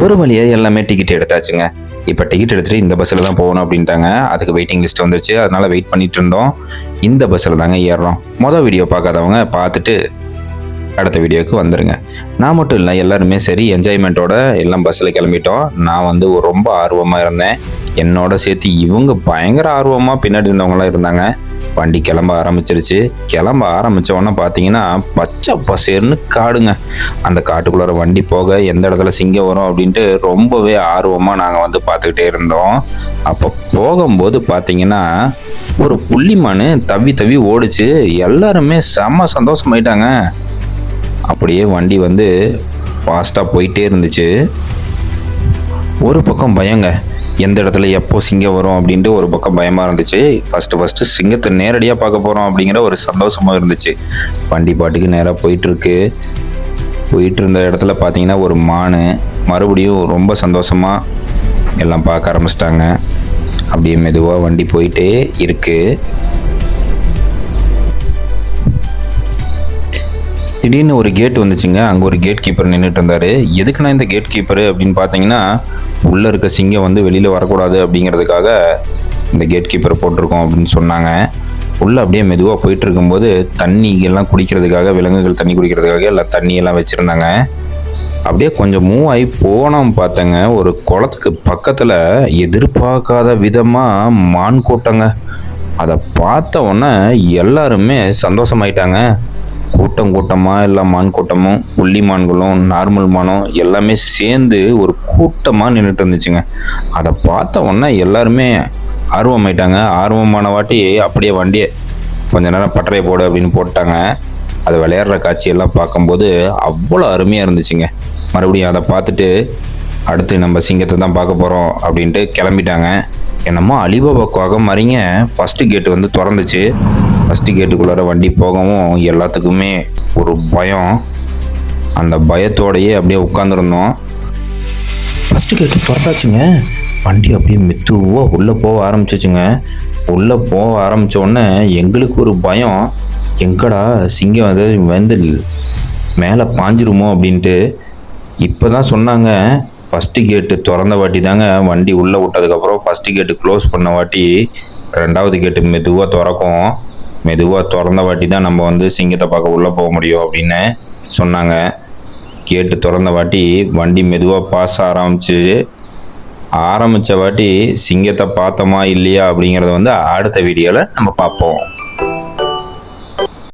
ஒரு வழியாக எல்லாமே டிக்கெட் எடுத்தாச்சுங்க. இப்போ டிக்கெட் எடுத்துகிட்டு இந்த பஸ்ஸில் தான் போகணும் அப்படின்ட்டாங்க. அதுக்கு வெயிட்டிங் லிஸ்ட் வந்துருச்சு. அதனால் வெயிட் பண்ணிட்டு இருந்தோம். இந்த பஸ்ஸில் தாங்க ஏறுறோம். மொதல் வீடியோ பார்க்காதவங்க பார்த்துட்டு அடுத்த வீடியோவுக்கு வந்துடுங்க. நான் மட்டும் இல்லை, எல்லாருமே சரி என்ஜாய்மெண்ட்டோட எல்லாம் பஸ்ஸில் கிளம்பிட்டோம். நான் ரொம்ப ஆர்வமாக இருந்தேன். என்னோட சேர்த்து இவங்க பயங்கர ஆர்வமாக பின்னாடி இருந்தவங்களாம் இருந்தாங்க. வண்டி கிளம்ப ஆரம்பிச்சிருச்சு. கிளம்ப ஆரம்பித்த உடனே பார்த்தீங்கன்னா பச்சை பசேர்னு காடுங்க. அந்த காட்டுக்குள்ளார வண்டி போக எந்த இடத்துல சிங்கம் வரும் அப்படின்ட்டு ரொம்பவே ஆர்வமாக நாங்கள் பார்த்துக்கிட்டே இருந்தோம். அப்போ போகும்போது பார்த்தீங்கன்னா ஒரு புள்ளிமான் தவி தவி ஓடிச்சு. எல்லாருமே செம்ம சந்தோஷமாயிட்டாங்க. அப்படியே வண்டி ஃபாஸ்ட்டாக போயிட்டே இருந்துச்சு. ஒரு பக்கம் பயங்க, எந்த இடத்துல எப்போ சிங்கம் வரும் அப்படின்ட்டு ஒரு பக்கம் பயமாக இருந்துச்சு. ஃபஸ்ட்டு சிங்கத்தை நேரடியாக பார்க்க போகிறோம் அப்படிங்கிற ஒரு சந்தோஷமாக இருந்துச்சு. வண்டி பாட்டுக்கு நேராக போயிட்டு இருந்த இடத்துல பார்த்தீங்கன்னா ஒரு மான் மறுபடியும் ரொம்ப சந்தோஷமாக எல்லாம் பார்க்க ஆரம்பிச்சிட்டாங்க. அப்படியே மெதுவாக வண்டி போயிட்டே இருக்குது. திடீர்னு ஒரு கேட் வந்துச்சுங்க. அங்கே ஒரு கேட் கீப்பர் நின்றுட்டு இருந்தார். எதுக்குன்னா இந்த கேட் கீப்பரு அப்படின்னு பார்த்தீங்கன்னா உள்ளே இருக்க சிங்கம் வெளியில் வரக்கூடாது அப்படிங்கிறதுக்காக இந்த கேட் கீப்பரை போட்டிருக்கோம் அப்படின்னு சொன்னாங்க. உள்ளே அப்படியே மெதுவாக போயிட்டு இருக்கும்போது தண்ணி எல்லாம் குடிக்கிறதுக்காக, விலங்குகள் தண்ணி குடிக்கிறதுக்காக எல்லாம் தண்ணியெல்லாம் வச்சுருந்தாங்க. அப்படியே கொஞ்சம் மூவ் ஆகி போனோம் பார்த்தங்க. ஒரு குளத்துக்கு பக்கத்தில் எதிர்பார்க்காத விதமாக மான் கூட்டங்க. அதை பார்த்த உடனே எல்லாருமே சந்தோஷமாயிட்டாங்க. கூட்டமாக எல்லாம் மான் கூட்டமும் புள்ளி மான்களும் நார்மல் மானும் எல்லாமே சேர்ந்து ஒரு கூட்டமாக நின்றுட்டு இருந்துச்சுங்க. அதை பார்த்த உடனே எல்லாருமே ஆர்வமாயிட்டாங்க. ஆர்வமான வாட்டி அப்படியே வண்டியை கொஞ்ச நேரம் பட்டறையை போடு அப்படின்னு போட்டாங்க. அதை விளையாடுற காட்சியெல்லாம் பார்க்கும்போது அவ்வளோ அருமையாக இருந்துச்சுங்க. மறுபடியும் அதை பார்த்துட்டு அடுத்து நம்ம சிங்கத்தை தான் பார்க்க போகிறோம் அப்படின்ட்டு கிளம்பிட்டாங்க. என்னமோ அலிபாபாக்காக மாதிரிங்க ஃபஸ்ட்டு கேட்டு திறந்துச்சு. ஃபஸ்ட்டு கேட்டுக்குள்ளார வண்டி போகவும் எல்லாத்துக்குமே ஒரு பயம். அந்த பயத்தோடையே அப்படியே உட்காந்துருந்தோம். ஃபஸ்ட்டு கேட்டு திறந்தாச்சுங்க. வண்டி அப்படியே மெதுவாக உள்ளே போக ஆரம்பிச்சிச்சுங்க. உள்ளே போக ஆரம்பித்த உடனே எங்களுக்கு ஒரு பயம். எங்கடா சிங்கம் மேலே பாஞ்சிருமோ அப்படின்ட்டு. இப்போ தான் சொன்னாங்க ஃபஸ்ட்டு கேட்டு திறந்த வாட்டி தாங்க வண்டி உள்ளே விட்டதுக்கப்புறம் ஃபஸ்ட்டு கேட்டு க்ளோஸ் பண்ண வாட்டி ரெண்டாவது கேட்டு மெதுவாக திறக்கும். மெதுவாக திறந்த வாட்டி தான் நம்ம சிங்கத்தை பார்க்க உள்ளே போக முடியும் அப்படின்னு சொன்னாங்க. கேட்டு திறந்த வாட்டி வண்டி மெதுவாக பாஸ் ஆரம்பித்த வாட்டி சிங்கத்தை பார்த்தோமா இல்லையா அப்படிங்கிறத அடுத்த வீடியோவில் நம்ம பார்ப்போம்.